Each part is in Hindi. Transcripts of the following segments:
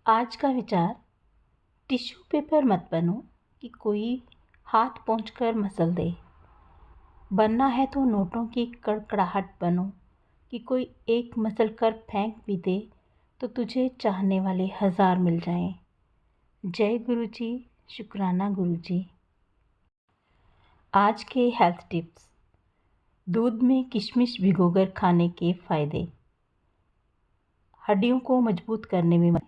आज का विचार, टिश्यू पेपर मत बनो कि कोई हाथ पोंछकर मसल दे। बनना है तो नोटों की कड़कड़ाहट बनो कि कोई एक मसल कर फेंक भी दे तो तुझे चाहने वाले 1000 मिल जाएं। जय गुरुजी, शुक्राना गुरुजी। आज के हेल्थ टिप्स। दूध में किशमिश भिगोकर खाने के फायदे। हड्डियों को मजबूत करने में मदद,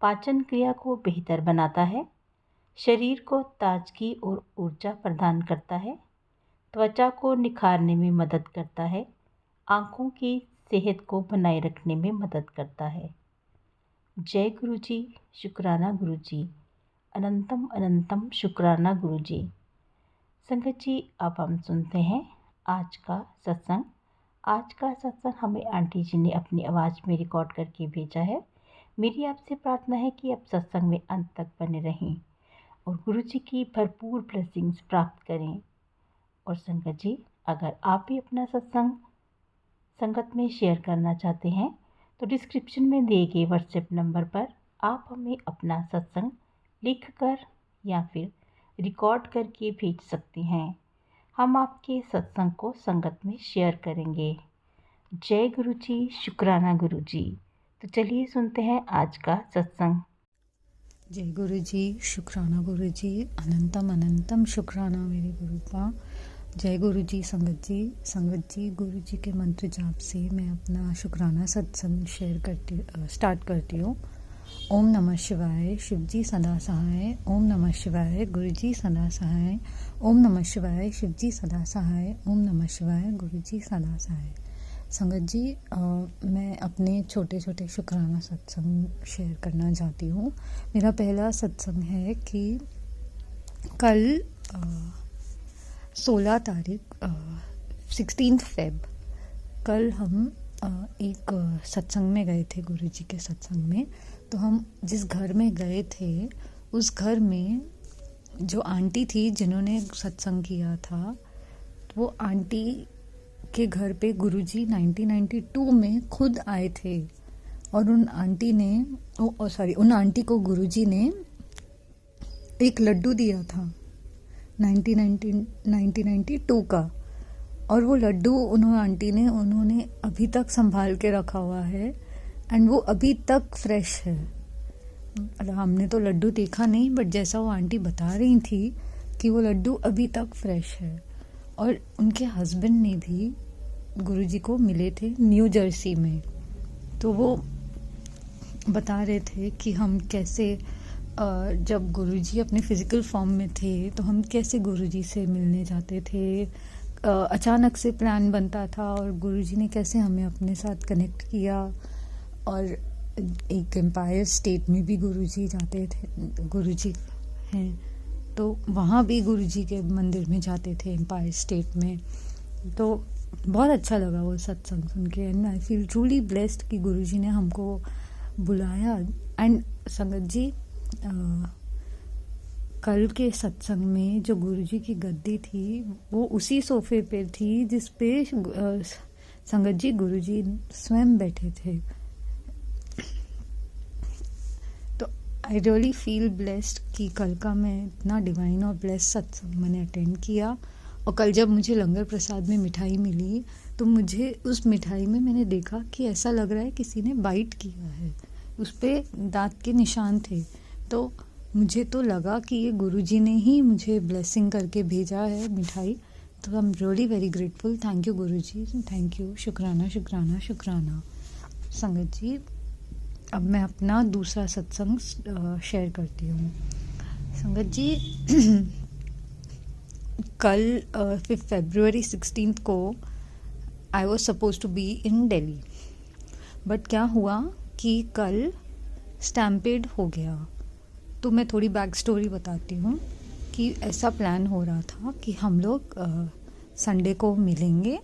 पाचन क्रिया को बेहतर बनाता है, शरीर को ताजगी और ऊर्जा प्रदान करता है, त्वचा को निखारने में मदद करता है, आँखों की सेहत को बनाए रखने में मदद करता है। जय गुरुजी, शुक्राना गुरुजी, अनंतम अनंतम शुक्राना गुरुजी। संगत जी, अब हम सुनते हैं आज का सत्संग। आज का सत्संग हमें आंटी जी ने अपनी आवाज़ में रिकॉर्ड करके भेजा है। मेरी आपसे प्रार्थना है कि आप सत्संग में अंत तक बने रहें और गुरु जी की भरपूर ब्लेसिंग्स प्राप्त करें। और संगत जी, अगर आप भी अपना सत्संग संगत में शेयर करना चाहते हैं तो डिस्क्रिप्शन में दिए गए व्हाट्सएप नंबर पर आप हमें अपना सत्संग लिख कर या फिर रिकॉर्ड करके भेज सकते हैं। हम आपके सत्संग को संगत में शेयर करेंगे। जय गुरु जी, शुक्राना गुरु जी। तो चलिए सुनते हैं आज का सत्संग। जय गुरु जी, शुक्राना गुरु जी, अनंतम अनंतम शुक्राना मेरे गुरु का। जय गुरु जी। संगत जी गुरु जी के मंत्र जाप से मैं अपना शुक्राना सत्संग स्टार्ट करती हूँ। ओम नमः शिवाय, शिव जी सदा सहाय। ओम नमः शिवाय, गुरु जी सदा सहाय। ओम नमः शिवाय, शिव जी सदा सहाय। ओम नमः शिवाय, गुरु जी सदा सहाय। संगत जी, मैं अपने छोटे छोटे शुक्राना सत्संग शेयर करना चाहती हूँ। मेरा पहला सत्संग है कि कल 16 तारीख 16 फेब कल हम एक सत्संग में गए थे, गुरुजी के सत्संग में। तो हम जिस घर में गए थे उस घर में जो आंटी थी जिन्होंने सत्संग किया था, वो आंटी के घर पे गुरुजी 1992 में खुद आए थे और उन आंटी को गुरुजी ने एक लड्डू दिया था 1992 का। और वो लड्डू उन्होंने अभी तक संभाल के रखा हुआ है एंड वो अभी तक फ्रेश है। मतलब हमने तो लड्डू देखा नहीं, बट जैसा वो आंटी बता रही थी कि वो लड्डू अभी तक फ्रेश है। और उनके हस्बैंड ने भी गुरुजी को मिले थे न्यू जर्सी में। तो वो बता रहे थे कि हम कैसे जब गुरुजी अपने फिजिकल फॉर्म में थे तो हम कैसे गुरुजी से मिलने जाते थे। अचानक से प्लान बनता था और गुरुजी ने कैसे हमें अपने साथ कनेक्ट किया। और एक एम्पायर स्टेट में भी गुरुजी जाते थे, गुरुजी हैं तो वहाँ भी गुरुजी के मंदिर में जाते थे एम्पायर स्टेट में। तो बहुत अच्छा लगा वो सत्संग सुन के and I feel truly blessed कि गुरुजी ने हमको बुलाया। एंड संगत जी, कल के सत्संग में जो गुरुजी की गद्दी थी वो उसी सोफे पे थी जिस पे संगत जी गुरुजी स्वयं बैठे थे। तो आई रियली फील ब्लेस्ड कि कल का मैं इतना डिवाइन और ब्लेस्ड सत्संग मैंने अटेंड किया। और कल जब मुझे लंगर प्रसाद में मिठाई मिली तो मुझे उस मिठाई में मैंने देखा कि ऐसा लग रहा है किसी ने बाइट किया है, उस पे दांत के निशान थे। तो मुझे तो लगा कि ये गुरुजी ने ही मुझे ब्लेसिंग करके भेजा है मिठाई। तो आई am really very grateful. Thank you Guruji, thank you, शुक्राना शुक्राना शुक्राना। संगत जी, अब मैं अपना दूसरा सत्संग शेयर करती हूँ। संगत जी, कल 5 फरवरी 16 को I was suppose to be in Delhi, but क्या हुआ कि कल स्टैम्पेड हो गया। तो मैं थोड़ी बैक स्टोरी बताती हूँ कि ऐसा प्लान हो रहा था कि हम लोग संडे को मिलेंगे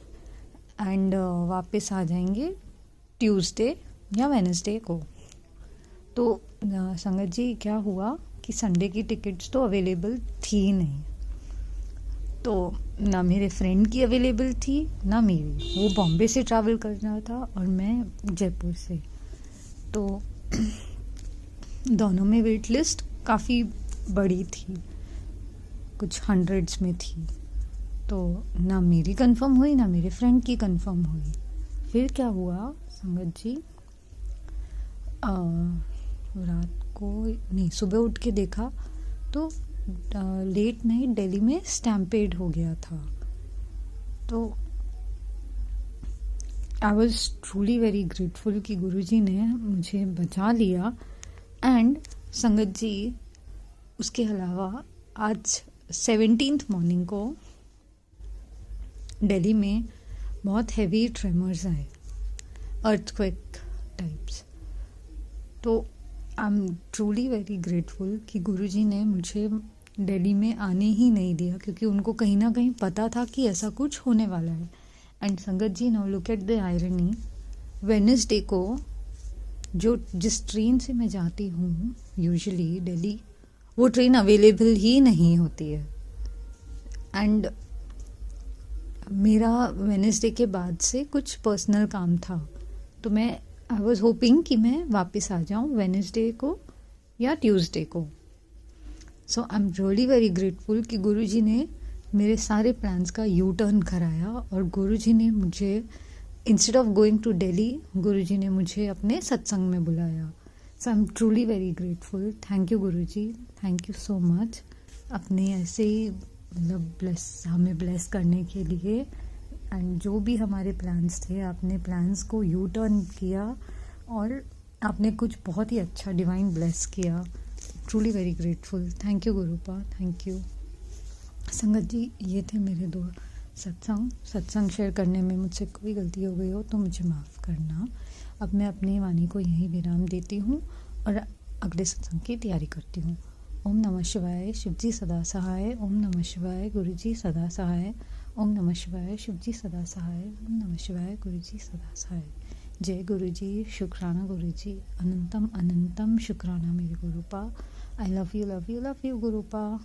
एंड वापस आ जाएंगे ट्यूसडे या वेडनेसडे को। तो संगत जी, क्या हुआ कि संडे की टिकट्स तो अवेलेबल थी नहीं। तो ना मेरे फ्रेंड की अवेलेबल थी ना मेरी। वो बॉम्बे से ट्रैवल कर रहा था और मैं जयपुर से। तो दोनों में वेट लिस्ट काफ़ी बड़ी थी, कुछ हंड्रेड्स में थी। तो ना मेरी कंफर्म हुई ना मेरे फ्रेंड की कंफर्म हुई। फिर क्या हुआ संगत जी, रात को नहीं, सुबह उठ के देखा तो लेट नाइट दिल्ली में स्टैम्पेड हो गया था। तो I was truly very grateful कि गुरुजी ने मुझे बचा लिया। एंड संगत जी, उसके अलावा आज 17th मॉर्निंग को दिल्ली में बहुत हैवी ट्रेमर्स आए, अर्थक्वेक टाइप्स। तो आई एम ट्रूली वेरी ग्रेटफुल कि गुरुजी ने मुझे दिल्ली में आने ही नहीं दिया, क्योंकि उनको कहीं ना कहीं पता था कि ऐसा कुछ होने वाला है। एंड संगत जी, now look at the irony, Wednesday को जिस ट्रेन से मैं जाती हूँ यूजुअली दिल्ली, वो ट्रेन अवेलेबल ही नहीं होती है। एंड मेरा वेडनेसडे के बाद से कुछ पर्सनल काम था, तो मैं आई वॉज होपिंग कि मैं वापस आ जाऊँ वेडनेसडे को या ट्यूसडे को। So I am really very grateful कि गुरुजी ने मेरे सारे प्लान्स का यू टर्न कराया और गुरुजी ने मुझे instead of going to Delhi, Guruji ने मुझे अपने सत्संग में बुलाया। So I am truly very grateful. Thank you Guruji, thank you so much, अपने ऐसे ही मतलब हमें ब्लेस करने के लिए। एंड जो भी हमारे प्लान्स थे, आपने प्लान्स को यू टर्न किया और आपने कुछ बहुत ही अच्छा डिवाइन ब्लेस किया। Truly very grateful. Thank you गुरुपा, thank you. संगत जी, ये थे मेरे 2 सत्संग शेयर करने में मुझसे कोई गलती हो गई हो तो मुझे माफ़ करना। अब मैं अपनी वाणी को यहीं विराम देती हूँ और अगले सत्संग की तैयारी करती हूँ। ओम नमः शिवाय, शिवजी सदा सहाय। ओम नमः शिवाय, गुरुजी सदा सहाय। ओम नमः शिवाय, शिवजी सदा सहाय। ओम नमः शिवाय, गुरुजी सदा सहाय। जय गुरुजी, शुक्राना गुरुजी, अनंतम अनंतम शुक्राना मेरे गुरुपा। I love you love you love you गुरुपा।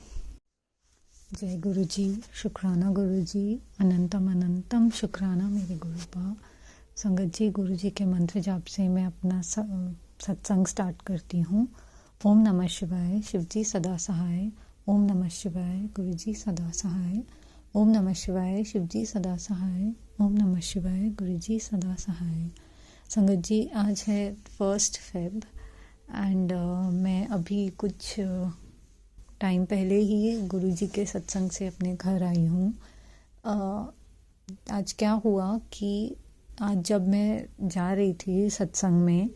जय गुरुजी, शुक्राना गुरुजी, अनंतम अनंतम शुक्राना मेरे गुरुपा। संगत जी, गुरुजी के मंत्र जाप से मैं अपना सत्संग स्टार्ट करती हूँ। ओम नमः शिवाय, शिवजी सदा सहाय। ओम नमः शिवाय, गुरुजी सदा सहाय। ओम नमः शिवाय, शिवजी सदा सहाय। ओम नमः शिवाय, गुरुजी सदा सहाय। संगत जी, आज है 1 फेब एंड मैं अभी कुछ टाइम पहले ही गुरुजी के सत्संग से अपने घर आई हूँ। आज क्या हुआ कि आज जब मैं जा रही थी सत्संग में,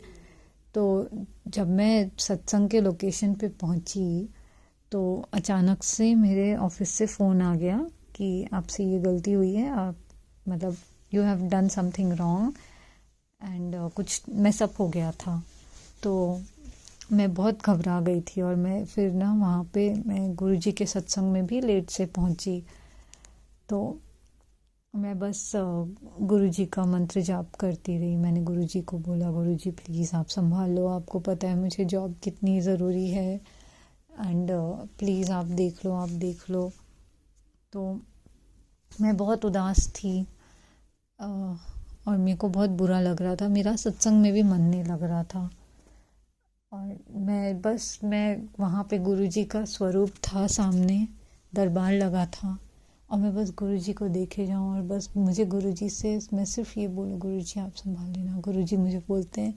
तो जब मैं सत्संग के लोकेशन पे पहुँची तो अचानक से मेरे ऑफिस से फ़ोन आ गया कि आपसे ये गलती हुई है, आप मतलब you have done something wrong and कुछ मैसअप हो गया था। तो मैं बहुत घबरा गई थी और मैं फिर ना वहाँ पे मैं गुरुजी के सत्संग में भी लेट से पहुँची। तो मैं बस गुरुजी का मंत्र जाप करती रही। मैंने गुरुजी को बोला, गुरुजी प्लीज़ आप संभाल लो, आपको पता है मुझे जॉब कितनी ज़रूरी है एंड प्लीज़ आप देख लो, आप देख लो। तो मैं बहुत उदास थी और मेरे को बहुत बुरा लग रहा था, मेरा सत्संग में भी मन नहीं लग रहा था। और मैं वहाँ पे गुरुजी का स्वरूप था सामने, दरबार लगा था और मैं बस गुरुजी को देखे जाऊँ और बस मुझे गुरुजी से मैं सिर्फ ये बोलूँ, गुरुजी आप संभाल लेना। गुरुजी मुझे बोलते हैं,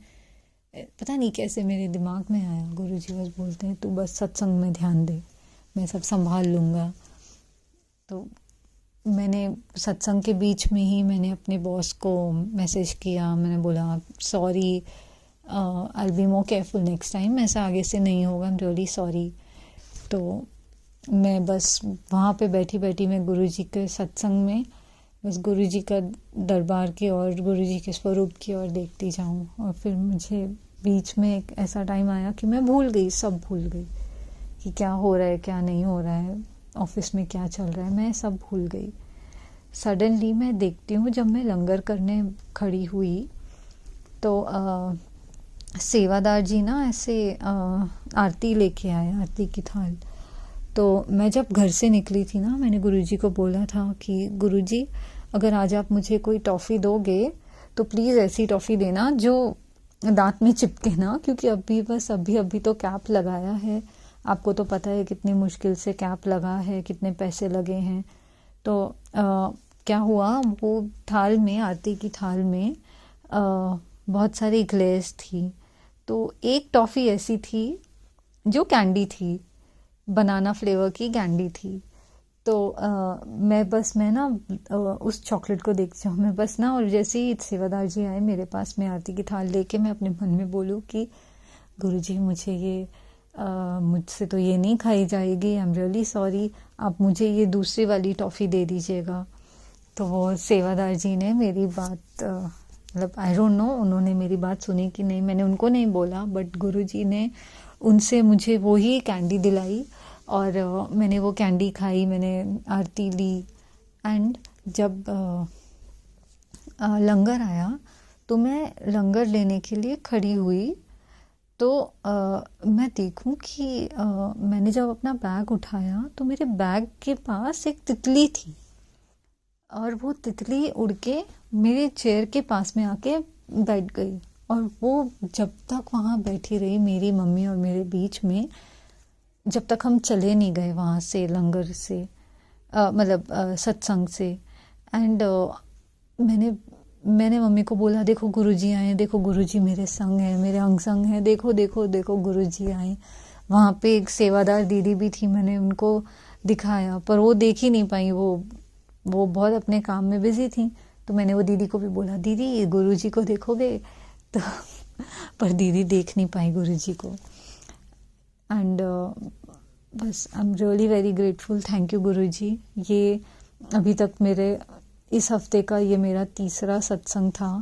पता नहीं कैसे मेरे दिमाग में आया, गुरुजी बस बोलते हैं तू बस सत्संग में ध्यान दे, मैं सब संभाल लूँगा। तो मैंने सत्संग के बीच में ही मैंने अपने बॉस को मैसेज किया, मैंने बोला sorry, I will be more careful next time, ऐसा आगे से नहीं होगा, आई एम रियली सॉरी। तो मैं बस वहाँ पे बैठी बैठी मैं गुरुजी के सत्संग में बस गुरुजी का दरबार की और गुरुजी के स्वरूप की ओर देखती जाऊँ। और फिर मुझे बीच में एक ऐसा टाइम आया कि मैं भूल गई, सब भूल गई कि क्या हो रहा है क्या नहीं हो रहा है, ऑफिस में क्या चल रहा है, मैं सब भूल गई। सडनली मैं देखती हूँ जब मैं लंगर करने खड़ी हुई तो सेवादार जी ना ऐसे आरती लेके आए, आरती की थाल। तो मैं जब घर से निकली थी ना, मैंने गुरुजी को बोला था कि गुरुजी अगर आज आप मुझे कोई टॉफ़ी दोगे तो प्लीज़ ऐसी टॉफ़ी देना जो दांत में चिपके ना, क्योंकि अभी अभी तो कैप लगाया है। आपको तो पता है कितनी मुश्किल से कैप लगा है, कितने पैसे लगे हैं। तो क्या हुआ, वो थाल में, आरती की थाल में बहुत सारी ग्लेस थी। तो एक टॉफ़ी ऐसी थी जो कैंडी थी, बनाना फ्लेवर की कैंडी थी। तो मैं ना उस चॉकलेट को देखती हूँ, मैं बस ना, और जैसे ही सेवादार जी आए मेरे पास में आरती की थाल लेके, मैं अपने मन में बोलूँ कि गुरुजी मुझे ये मुझसे तो ये नहीं खाई जाएगी, आई एम रियली सॉरी, आप मुझे ये दूसरी वाली टॉफ़ी दे दीजिएगा। तो वो सेवादार जी ने मेरी बात मतलब आई डोंट नो उन्होंने मेरी बात सुनी कि नहीं, मैंने उनको नहीं बोला, बट गुरुजी ने उनसे मुझे वो ही कैंडी दिलाई और मैंने वो कैंडी खाई, मैंने आरती ली। एंड जब लंगर आया तो मैं लंगर लेने के लिए खड़ी हुई, तो मैं देखूं कि मैंने जब अपना बैग उठाया तो मेरे बैग के पास एक तितली थी, और वो तितली उड़ के मेरे चेयर के पास में आके बैठ गई। और वो जब तक वहाँ बैठी रही मेरी मम्मी और मेरे बीच में, जब तक हम चले नहीं गए वहाँ से, लंगर से, मतलब सत्संग से। एंड मैंने मम्मी को बोला, देखो गुरुजी आए, देखो गुरुजी मेरे संग हैं, मेरे अंग संग हैं, देखो देखो देखो गुरुजी आए। वहाँ पे एक सेवादार दीदी भी थी, मैंने उनको दिखाया, पर वो देख ही नहीं पाई, वो बहुत अपने काम में बिजी थी। तो मैंने वो दीदी को भी बोला, दीदी गुरुजी को देखोगे? तो पर दीदी देख नहीं पाई गुरुजी को। एंड बस I am really very grateful, thank you Guruji. ये अभी तक मेरे इस हफ्ते का ये मेरा तीसरा सत्संग था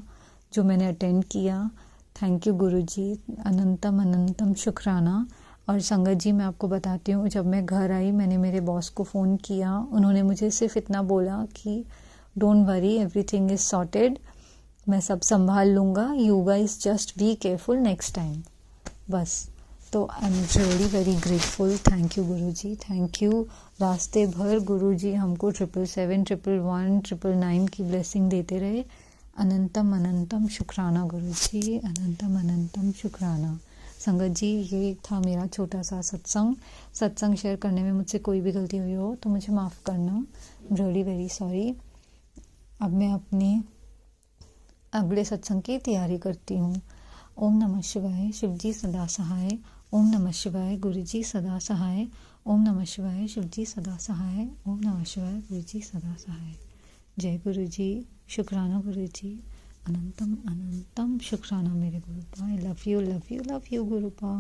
जो मैंने अटेंड किया। थैंक यू गुरुजी, अनंतम अनंतम शुक्राना। और संगत जी, मैं आपको बताती हूँ, जब मैं घर आई मैंने मेरे बॉस को फ़ोन किया, उन्होंने मुझे सिर्फ इतना बोला कि don't worry, everything is sorted, मैं सब संभाल लूँगा, you guys just be careful next time, बस। तो आई am really very grateful, thank you Guruji, thank you. रास्ते भर गुरुजी हमको 777, 111, 999 की ब्लेसिंग देते रहे। अनंतम अनंतम शुक्राना गुरुजी, अनंतम अनंतम शुक्राना। संगत जी, ये था मेरा छोटा सा सत्संग शेयर करने में मुझसे कोई भी गलती हुई हो तो मुझे माफ़ करना, रियली वेरी सॉरी। अब मैं अपने अगले सत्संग की तैयारी करती हूँ। ओम नमः शिवाय, शिवजी सदा सहाय। ओम नमः शिवाय, गुरुजी सदा सहाय। ओम नमः शिवाय, शिवजी सदा सहाय। ओम नमः शिवाय, गुरुजी सदा सहाय। जय गुरुजी, शुक्राना गुरुजी, अनंतम अनंतम शुक्राना मेरे गुरुपा। I love you love you love you गुरुपा।